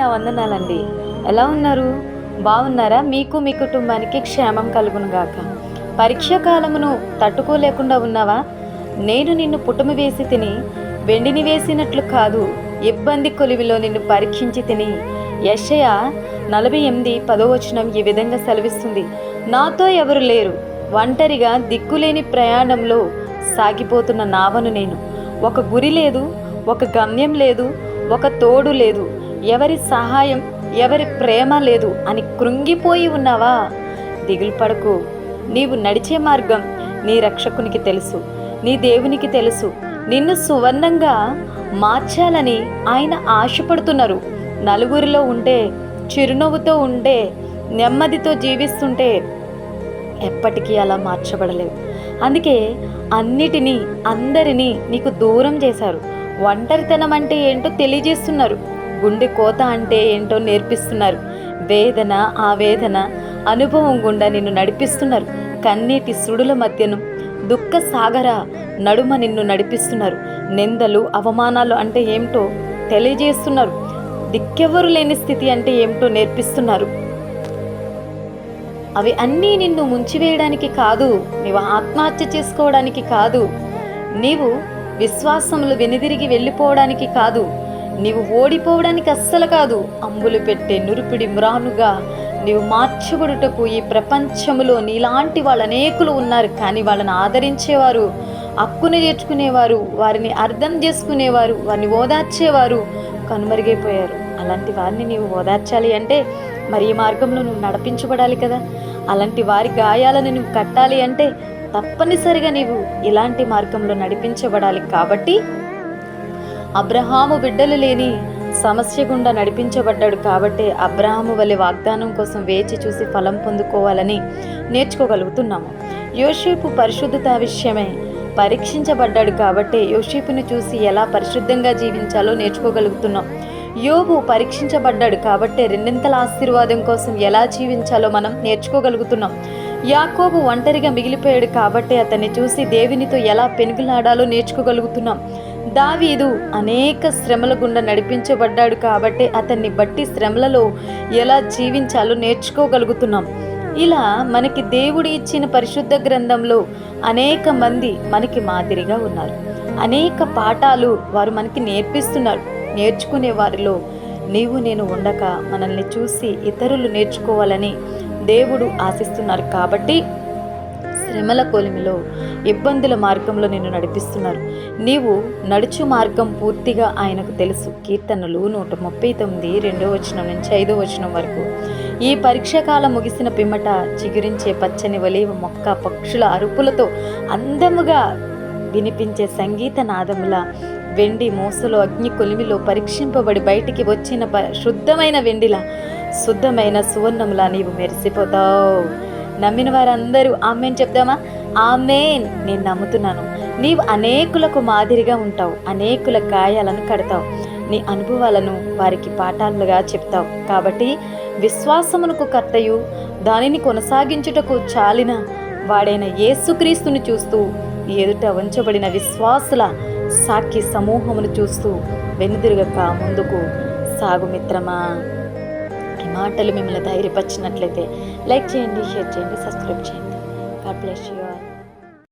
నా వందనాలండి. ఎలా ఉన్నారు? బాగున్నారా? మీకు మీ కుటుంబానికి క్షేమం కలుగునుగాక. పరీక్ష కాలమును తట్టుకోలేకుండా ఉన్నావా? నేను నిన్ను పుటమి వేసి తిని వెండిని వేసినట్లు కాదు, ఇబ్బంది కొలివిలో నిన్ను పరీక్షించి తిని. యెషయా 48:10 ఈ విధంగా సెలవిస్తుంది. నాతో ఎవరు లేరు, ఒంటరిగా దిక్కులేని ప్రయాణంలో సాగిపోతున్న నావను నేను. ఒక గురి లేదు, ఒక గమ్యం లేదు, ఒక తోడు లేదు, ఎవరి సహాయం, ఎవరి ప్రేమ లేదు అని కృంగిపోయి ఉన్నావా? దిగులు పడకు. నీవు నడిచే మార్గం నీ రక్షకునికి తెలుసు, నీ దేవునికి తెలుసు. నిన్ను సువర్ణంగా మార్చాలని ఆయన ఆశపడుతున్నారు. నలుగురిలో ఉంటే, చిరునవ్వుతో ఉంటే, నెమ్మదితో జీవిస్తుంటే ఎప్పటికీ అలా మార్చబడలేవు. అందుకే అన్నిటినీ, అందరినీ నీకు దూరం చేశారు. ఒంటరితనం అంటే ఏంటో తెలియజేస్తున్నారు. గుండె కోత అంటే ఏంటో నేర్పిస్తున్నారు. వేదన, ఆవేదన అనుభవం గుండా నిన్ను నడిపిస్తున్నారు. కన్నీటి సుడుల మధ్యను, దుఃఖ సాగర నడుమ నిన్ను నడిపిస్తున్నారు. నిందలు, అవమానాలు అంటే ఏమిటో తెలియజేస్తున్నారు. దిక్కెవ్వరు లేని స్థితి అంటే ఏమిటో నేర్పిస్తున్నారు. అవి అన్నీ నిన్ను ముంచివేయడానికి కాదు, నీవు ఆత్మహత్య చేసుకోవడానికి కాదు, నీవు విశ్వాసములు వెనుదిరిగి వెళ్ళిపోవడానికి కాదు, నీవు ఓడిపోవడానికి అస్సలు కాదు. అంబులు పెట్టే నురిపిడి మ్రానుగా నీవు మార్చబడుటకు ఈ ప్రపంచంలో నీలాంటి వాళ్ళు అనేకులు ఉన్నారు. కానీ వాళ్ళని ఆదరించేవారు, హక్కుని చేర్చుకునేవారు, వారిని అర్థం చేసుకునేవారు, వారిని ఓదార్చేవారు కనుమరుగైపోయారు. అలాంటి వారిని నీవు ఓదార్చాలి అంటే మరి ఈ మార్గంలో నువ్వు నడిపించబడాలి కదా. అలాంటి వారి గాయాలను నువ్వు కట్టాలి అంటే తప్పనిసరిగా నీవు ఇలాంటి మార్గంలో నడిపించబడాలి. కాబట్టి అబ్రహాము బిడ్డలు లేని సమస్య గుండా నడిపించబడ్డాడు. కాబట్టి అబ్రహాము వలె వాగ్దానం కోసం వేచి చూసి ఫలం పొందుకోవాలని నేర్చుకోగలుగుతున్నాము. యోసేపు పరిశుద్ధత విషయమై పరీక్షించబడ్డాడు. కాబట్టి యోసేపుని చూసి ఎలా పరిశుద్ధంగా జీవించాలో నేర్చుకోగలుగుతున్నాం. యోబు పరీక్షించబడ్డాడు. కాబట్టి రెండింతల ఆశీర్వాదం కోసం ఎలా జీవించాలో మనం నేర్చుకోగలుగుతున్నాం. యాకోబు ఒంటరిగా మిగిలిపోయాడు. కాబట్టి అతన్ని చూసి దేవునితో ఎలా పెనుగులాడాలో నేర్చుకోగలుగుతున్నాం. దావీదు అనేక శ్రమల గుండా నడిపించబడ్డాడు. కాబట్టి అతన్ని బట్టి శ్రమలలో ఎలా జీవించాలో నేర్చుకోగలుగుతున్నాం. ఇలా మనకి దేవుడు ఇచ్చిన పరిశుద్ధ గ్రంథంలో అనేక మంది మనకి మాదిరిగా ఉన్నారు. అనేక పాఠాలు వారు మనకి నేర్పిస్తున్నారు. నేర్చుకునే వారిలో నీవు నేను ఉండక మనల్ని చూసి ఇతరులు నేర్చుకోవాలని దేవుడు ఆశిస్తున్నారు. కాబట్టి శ్రమల కొలిమిలో, ఇబ్బందుల మార్గంలో నిన్ను నడిపిస్తున్నారు. నీవు నడుచు మార్గం పూర్తిగా ఆయనకు తెలుసు. కీర్తనలు 139 నుంచి 5 వరకు. ఈ పరీక్షాకాలం ముగిసిన పిమ్మట చిగురించే పచ్చని ఒలీవ మొక్క పక్షుల అరుపులతో అందముగా వినిపించే సంగీత నాదముల, వెండి మోసలో అగ్ని కొలిమిలో పరీక్షింపబడి బయటికి వచ్చిన శుద్ధమైన వెండిలా, శుద్ధమైన సువర్ణములా నీవు మెరిసిపోతావు. నమ్మిన వారందరూ ఆమేన్ చెప్దామా? ఆమేన్. నేను నమ్ముతున్నాను. నీవు అనేకులకు మాదిరిగా ఉంటావు, అనేకుల గాయాలను కడతావు, నీ అనుభవాలను వారికి పాఠాలుగా చెప్తావు. కాబట్టి విశ్వాసమునకు కర్తయు దానిని కొనసాగించుటకు చాలిన వాడైన యేసుక్రీస్తుని చూస్తూ, ఎదుట ఉంచబడిన విశ్వాసుల సాక్షి సమూహమును చూస్తూ వెనుదిరగక ముందుకు సాగు మిత్రమా. ఈ మాటలు మిమ్మల్ని ధైర్యపరిచినట్లయితే లైక్ చేయండి, షేర్ చేయండి, సబ్స్క్రైబ్ చేయండి. God bless you all.